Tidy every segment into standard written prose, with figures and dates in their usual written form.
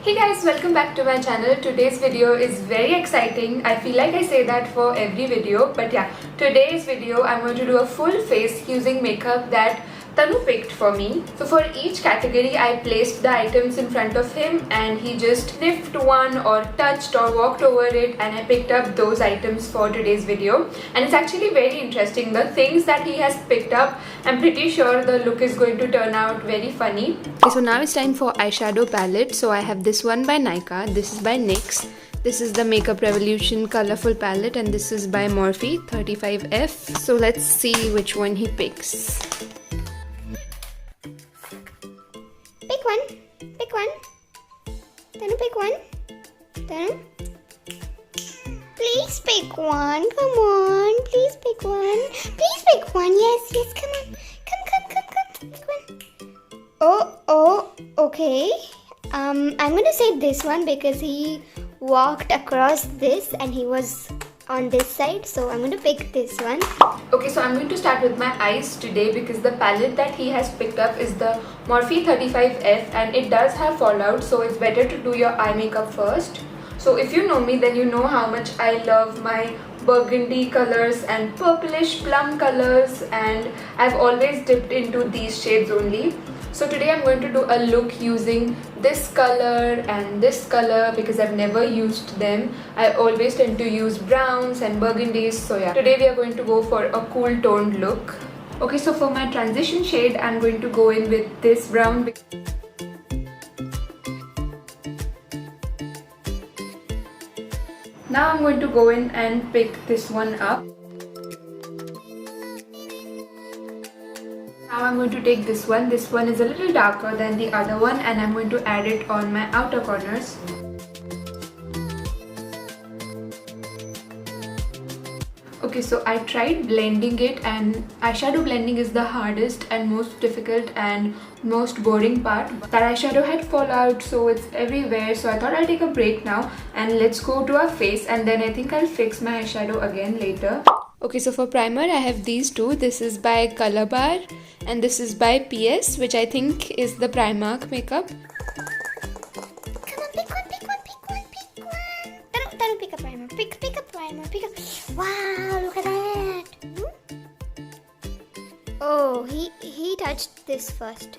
Hey guys, welcome back to my channel. Today's video is very exciting. I feel like I say that for every video, but yeah, today's video I'm going to do a full face using makeup that Tanu picked for me. So for each category I placed the items in front of him and he just sniffed one or touched or walked over it, and I picked up those items for today's video. And it's actually very interesting. The things that he has picked up, I'm pretty sure the look is going to turn out very funny. Okay, so now it's time for eyeshadow palette. So I have this one by Nykaa, this is by NYX. This is the Makeup Revolution Colorful Palette and this is by Morphe 35F. So let's see which one he picks. Pick one. Pick one. Tanu, pick one. Tanu. Please pick one. Come on. Please pick one. Please pick one. Yes, yes. Come on. Come. Pick one. Oh. Okay. I'm gonna say this one because he walked across this and he was on this side, so I'm going to pick this one. Okay, so I'm going to start with my eyes today because the palette that he has picked up is the Morphe 35F and it does have fallout, so it's better to do your eye makeup first. So if you know me, then you know how much I love my burgundy colors and purplish plum colors, and I've always dipped into these shades only. So today I'm going to do a look using this color and this color because I've never used them. I always tend to use browns and burgundies. So yeah, today we are going to go for a cool toned look. Okay, so for my transition shade, I'm going to go in with this brown. Now I'm going to go in and pick this one up. Now I'm going to take this one. This one is a little darker than the other one and I'm going to add it on my outer corners. Okay, so I tried blending it, and eyeshadow blending is the hardest and most difficult and most boring part. That eyeshadow had fallout, so it's everywhere, so I thought I'll take a break now and let's go to our face, and then I think I'll fix my eyeshadow again later. Okay, so for primer I have these two. This is by Color Bar and this is by PS, which I think is the Primark makeup. Come on, pick one. Tanu, pick a primer. Pick a primer. Wow, look at that. Oh, he touched this first.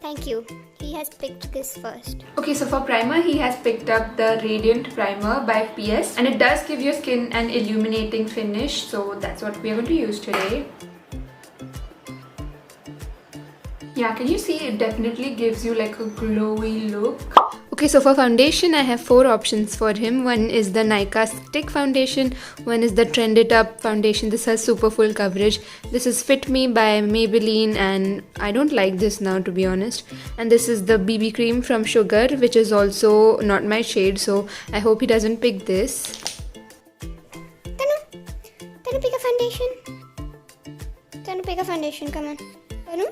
Thank you. He has picked this first. Okay, so for primer he has picked up the Radiant Primer by PS and it does give your skin an illuminating finish, so that's what we are going to use today. Yeah, can you see? It definitely gives you like a glowy look. Okay, so for foundation I have 4 options for him. One is the Nykaa Stick Foundation, one is the Trend It Up Foundation. This has super full coverage. This is Fit Me by Maybelline and I don't like this now, to be honest. And this is the BB Cream from Sugar, which is also not my shade, so I hope he doesn't pick this. Tanu, pick a foundation. Tanu, pick a foundation, come on. Tanu,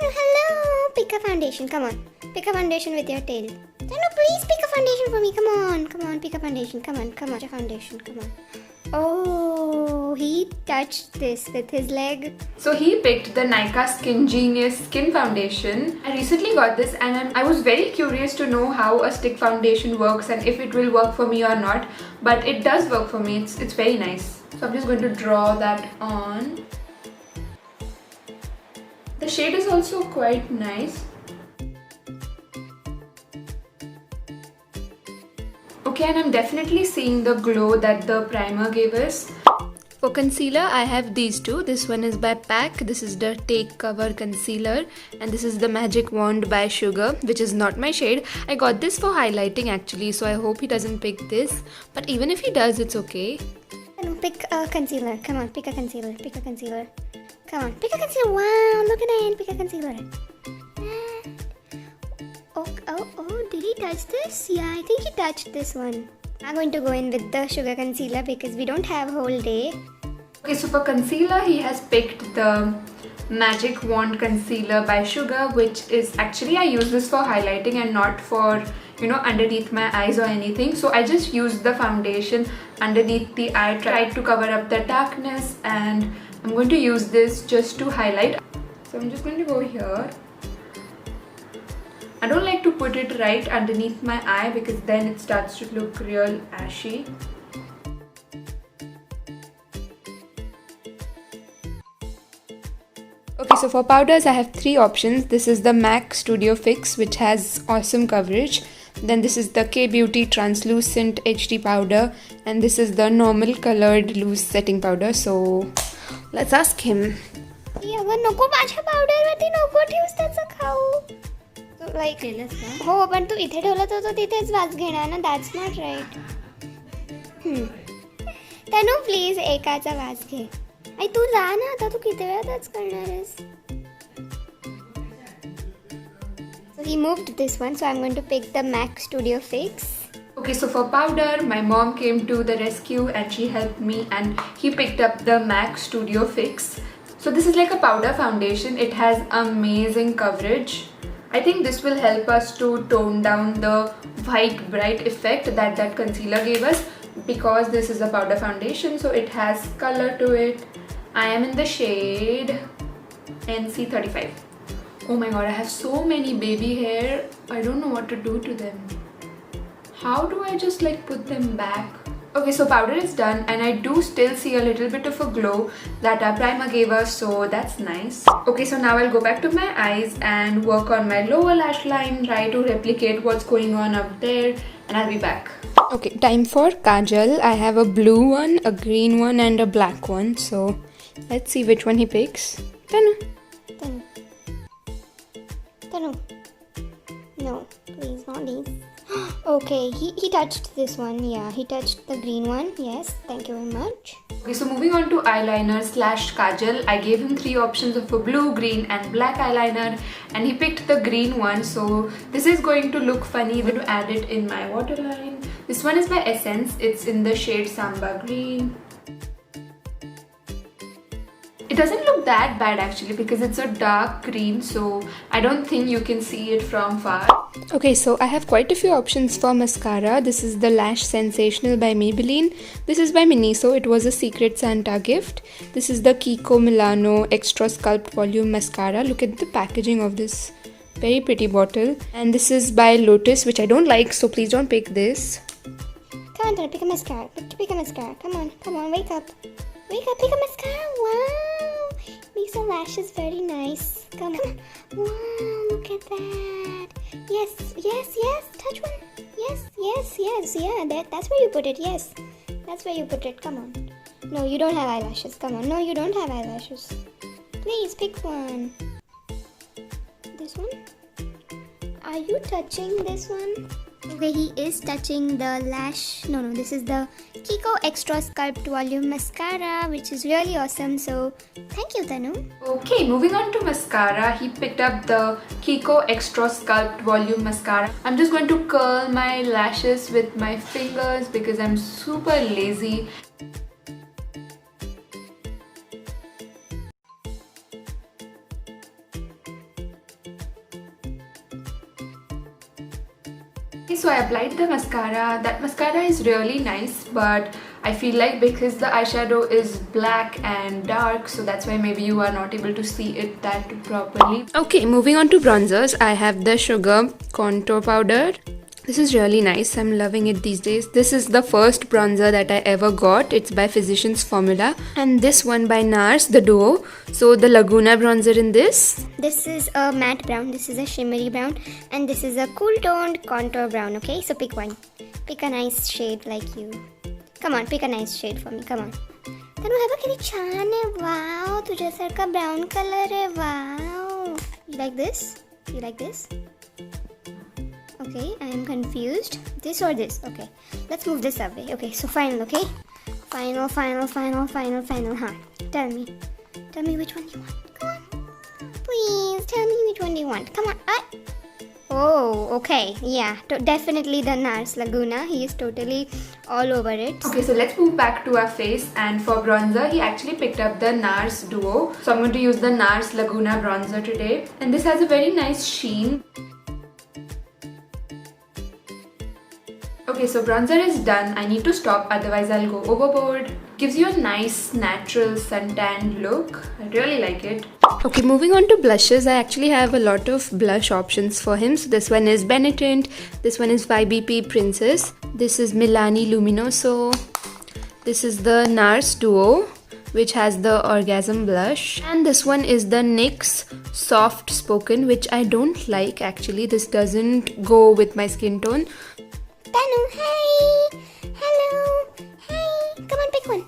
hello. Pick a foundation, come on. Pick a foundation with your tail. Tanu, please pick a foundation for me. Come on, pick a foundation. Come on, pick a foundation, come on. Oh, he touched this with his leg. So he picked the Nykaa Skin Genius Skin Foundation. I recently got this and I was very curious to know how a stick foundation works and if it will work for me or not. But it does work for me. It's very nice. So I'm just going to draw that on. The shade is also quite nice. Okay, and I'm definitely seeing the glow that the primer gave us. For concealer, I have these two. This one is by PAC. This is the Take Cover Concealer. And this is the Magic Wand by Sugar, which is not my shade. I got this for highlighting actually, so I hope he doesn't pick this. But even if he does, it's okay. Pick a concealer. Come on, pick a concealer. Come on, pick a concealer. Wow, look at that. Pick a concealer. Oh, did he touch this? Yeah, I think he touched this one. I'm going to go in with the Sugar Concealer because we don't have a whole day. Okay, so for concealer, he has picked the Magic Wand Concealer by Sugar, which is actually, I use this for highlighting and not for, underneath my eyes or anything. So I just used the foundation underneath the eye, tried to cover up the darkness, and I'm going to use this just to highlight. So I'm just going to go here. I don't like to put it right underneath my eye because then it starts to look real ashy. Okay, so for powders I have 3 options. This is the MAC Studio Fix, which has awesome coverage. Then this is the K-Beauty Translucent HD powder, and this is the normal colored loose setting powder. So let's ask him. अगं नको माझ्या पावडरवरती नको ठेवूस त्याचं खाऊ like हो पण तू इथे ठेवलं तर तो तिथेच वास घेणार ना that's not right Tanu please एकाचा वास घे आई तू जा ना आता तू किती वेळातच करणार आहेस So he moved this one, so I'm going to pick the MAC Studio Fix. Okay, so for powder, my mom came to the rescue and she helped me, and he picked up the MAC Studio Fix. So this is like a powder foundation. It has amazing coverage. I think this will help us to tone down the white bright effect that concealer gave us, because this is a powder foundation, so it has color to it. I am in the shade NC35. Oh my god, I have so many baby hair. I don't know what to do to them. How do I just like put them back? Okay, so powder is done and I do still see a little bit of a glow that our primer gave us, so that's nice. Okay, so now I'll go back to my eyes and work on my lower lash line, try to replicate what's going on up there, and I'll be back. Okay, time for kajal. I have a blue one, a green one and a black one. So let's see which one he picks. Tanu. Tanu. No, please, not these. Okay, he touched this one. Yeah, he touched the green one. Yes, thank you very much. Okay, so moving on to eyeliner slash kajal. I gave him 3 options of a blue, green and black eyeliner, and he picked the green one. So this is going to look funny. I'm going to add it in my waterline. This one is by Essence. It's in the shade Samba Green. It doesn't look that bad actually because it's a dark green, so I don't think you can see it from far. Okay, so I have quite a few options for mascara. This is the Lash Sensational by Maybelline. This is by Miniso. It was a Secret Santa gift. This is the Kiko Milano Extra Sculpt Volume Mascara. Look at the packaging of this very pretty bottle. And this is by Lotus, which I don't like, so please don't pick this. Come on, Tanu, pick a mascara. Pick a mascara. Come on, wake up. Wake up, pick a mascara. Wow, makes the lashes very nice. Come on. Wow, look at that. Yes, touch one. Yes, yeah, that's where you put it. Yes, that's where you put it. Come on. No, you don't have eyelashes. Come on. No, you don't have eyelashes. Please pick one. This one? Are you touching this one? Okay, he is touching the lash. No, this is the Kiko Extra Sculpt Volume Mascara, which is really awesome. So, thank you, Tanu. Okay, moving on to mascara. He picked up the Kiko Extra Sculpt Volume Mascara. I'm just going to curl my lashes with my fingers because I'm super lazy. So I applied the mascara. That mascara is really nice, but I feel like because the eyeshadow is black and dark, so that's why maybe you are not able to see it that properly. Okay, moving on to bronzers. I have the Sugar Contour Powder. This is really nice. I'm loving it these days. This is the first bronzer that I ever got. It's by Physicians Formula. And this one by NARS, the Duo. So the Laguna bronzer in this. This is a matte brown. This is a shimmery brown. And this is a cool toned contour brown. Okay, so pick one. Pick a nice shade like you. Come on, pick a nice shade for me. Come on. Tanu, हे बघ किती छान आहे. Wow, तुझ्यासारखा brown color आहे. Wow. You like this? You like this? Okay, I am confused. This or this? Okay, let's move this away. Okay, so final, okay? Final. Huh? Tell me which one you want. Come on. Please, tell me which one you want. Come on. Oh, okay. Yeah, definitely the NARS Laguna. He is totally all over it. Okay, so let's move back to our face. And for bronzer, he actually picked up the NARS Duo. So I'm going to use the NARS Laguna bronzer today. And this has a very nice sheen. Okay, so bronzer is done. I need to stop, otherwise I'll go overboard. Gives you a nice natural suntan look. I really like it. Okay, moving on to blushes, I actually have a lot of blush options for him. So this one is Benetint, this one is YBP Princess, this is Milani Luminoso, this is the NARS Duo, which has the Orgasm blush, and this one is the NYX Soft Spoken, which I don't like actually. This doesn't go with my skin tone. Tanu, hi! Hello! Hi! Come on, pick one.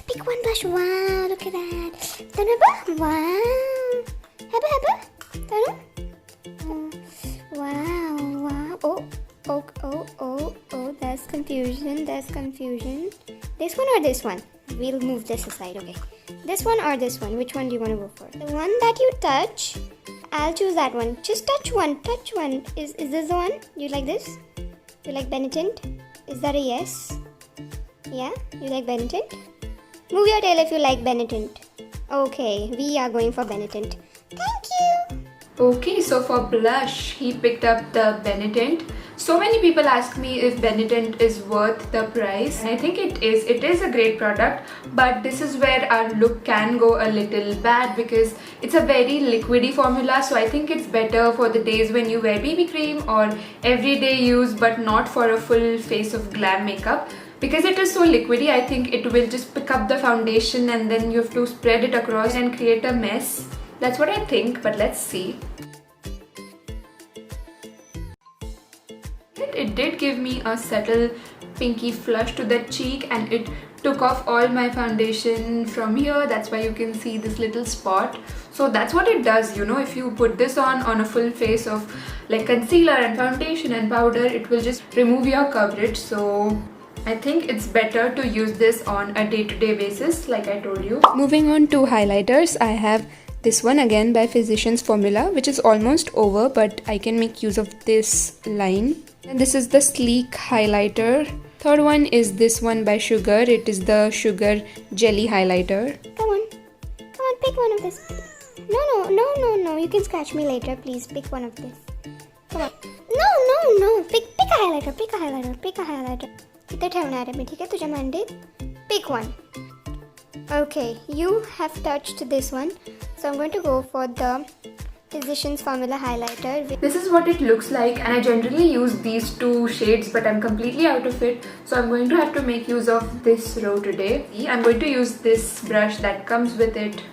Pick one blush. Wow, look at that. Tanu ba? Wow! Haba. Tanu? Wow. Oh, there's confusion. This one or this one? We'll move this aside, okay. This one or this one? Which one do you want to go for? The one that you touch, I'll choose that one. Just touch one. Is this the one? You like this? You like Benetint? Is that a yes? Yeah? You like Benetint? Move your tail if you like Benetint. Okay, we are going for Benetint. Thank you! Okay, so for blush, he picked up the Benetint. So many people ask me if Benetint is worth the price, and I think it is. It is a great product, but this is where our look can go a little bad because it's a very liquidy formula. So I think it's better for the days when you wear BB cream or everyday use, but not for a full face of glam makeup. Because it is so liquidy, I think it will just pick up the foundation and then you have to spread it across and create a mess. That's what I think, but let's see. It did give me a subtle pinky flush to the cheek, and it took off all my foundation from here. That's why you can see this little spot. So that's what it does, you know, if you put this on a full face of like concealer and foundation and powder, it will just remove your coverage. So I think it's better to use this on a day-to-day basis, like I told you. Moving on to highlighters, I have this one again by Physicians Formula, which is almost over, but I can make use of this line. And this is the Sleek highlighter. Third one is this one by Sugar. It is the Sugar Jelly highlighter. Come on, pick one of this. No, you can scratch me later. Please pick one of this. Come on. No. Pick a highlighter. इधर ठेवणार आहे मी, ठीक आहे तुझ्या मांडीत. Pick one. Okay, you have touched this one. So I'm going to go for the Physicians Formula highlighter. This is what it looks like, and I generally use these two shades, but I'm completely out of it. So I'm going to have to make use of this row today. I'm going to use this brush that comes with it.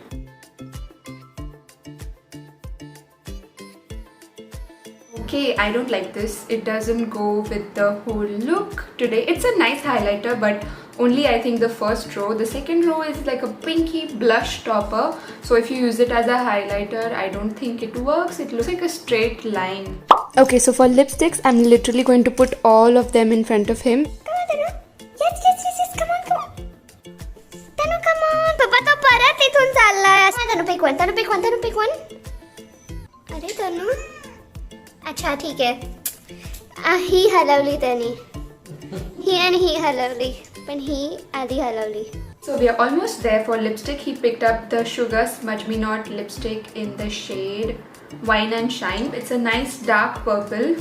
Okay, I don't like this. It doesn't go with the whole look today. It's a nice highlighter, but only I think the first row. The second row is like a pinky blush topper. So if you use it as a highlighter, I don't think it works. It looks like a straight line. Okay, so for lipsticks, I'm literally going to put all of them in front of him. Come on, Tanu. Yes. Come on. Tanu, come on. Papa to parat ithun challa. Tanu, pick one. अरे तनु. अच्छा ठीक है. He हलवली तनी. He हलवली. When he adi हलवली. So we are almost there for lipstick. He picked up the Sugar Smudge Me Not lipstick in the shade Wine and Shine. It's a nice dark purple.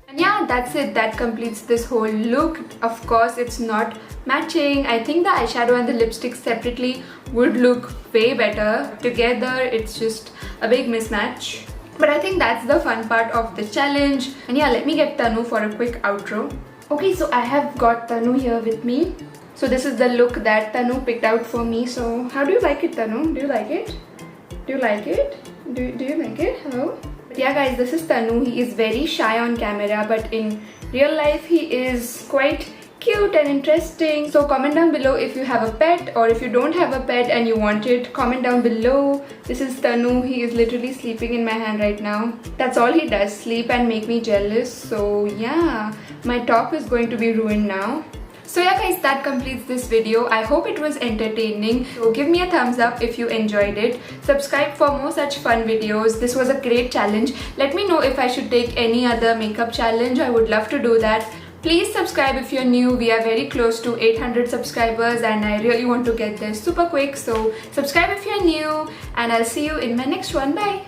And yeah, that's it. That completes this whole look. Of course, it's not matching. I think the eyeshadow and the lipstick separately would look way better. Together, it's just a big mismatch. But I think that's the fun part of the challenge. And yeah, let me get Tanu for a quick outro. Okay, so I have got Tanu here with me. So this is the look that Tanu picked out for me. So how do you like it, Tanu? Do you like it? Do you like it? Do you like it? Hello? But yeah guys, this is Tanu. He is very shy on camera, but in real life he is quite cute and interesting. So comment down below if you have a pet, or if you don't have a pet and you want it, comment down below. This is Tanu. He is literally sleeping in my hand right now. That's all he does, sleep and make me jealous. So yeah, my top is going to be ruined now. So yeah guys, that completes this video. I hope it was entertaining. So give me a thumbs up if you enjoyed it. Subscribe for more such fun videos. This was a great challenge. Let me know if I should take any other makeup challenge. I would love to do that. Please subscribe if you're new. We are very close to 800 subscribers and I really want to get there super quick. So subscribe if you're new, and I'll see you in my next one. Bye!